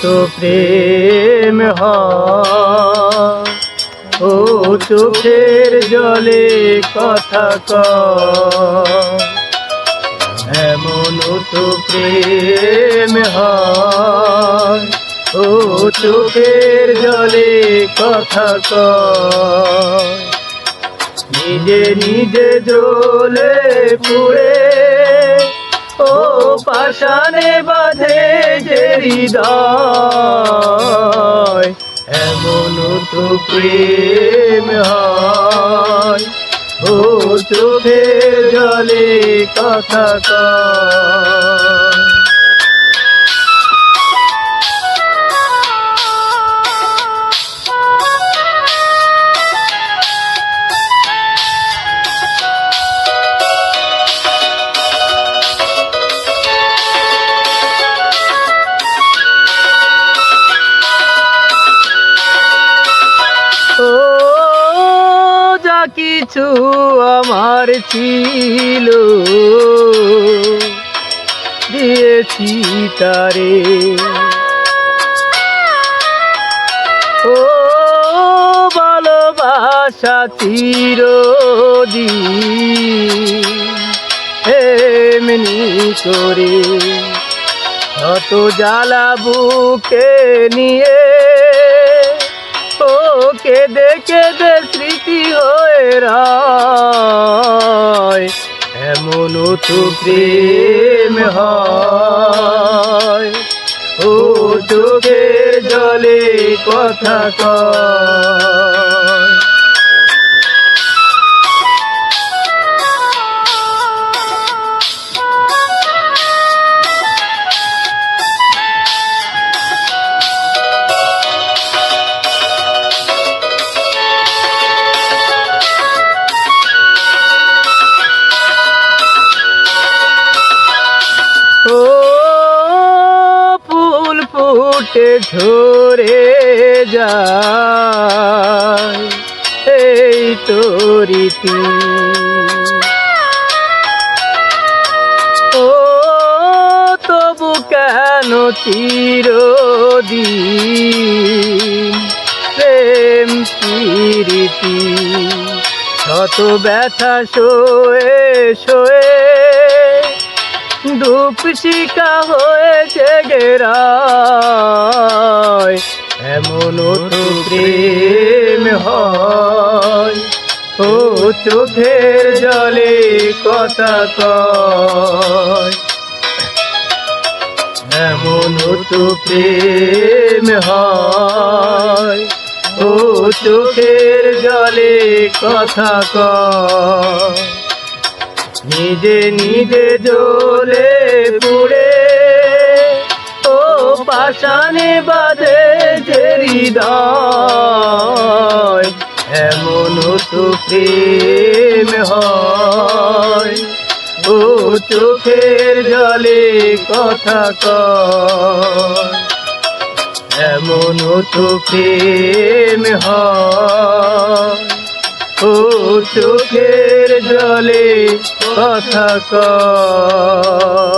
তো প্রেম হয় ও চোখের জলে কথা কয়, এমন তো প্রেম হয় ও চোখের জলে কথা কয়। নিজে নিজে জ্বলে পুড়ে ও পাষাণে বাঁধে যে হৃদয়, এমন তো প্রেম হয় ও চোখের জলে কথা কয়। ও যা কিছু আমার ছিল দিয়েছি তারে, ও ভালোবাসা চিরদিন এমনি করে কত জ্বালা বুকে নিয়ে ও কেঁদে কেঁদে স্মৃতি হয়ে রয়, এমন তো প্রেম হয় ও চোখের জলে কথা কয়। ও ফুল ফুটে ঝরে যায় এই তো রীতি, ও তবু কেন চিরদিন প্রেম প্রীতি, কত ব্যথা সয়ে সয়ে দুঃখ শিকা হয়েছে গেরায়, এমন তো প্রেম হয় ও চোখের জলে কথা কয়, এমন তো প্রেম হয় ও চোখের জলে কথা কয়। নিজে নিজে জ্বলে পুড়ে ও পাষাণে বাঁধে যে হৃদয়, এমন তো প্রেম হয় ও চোখের জলে কথা কয়, এমন তো প্রেম হয় ও চোখের জলে কথা কয়।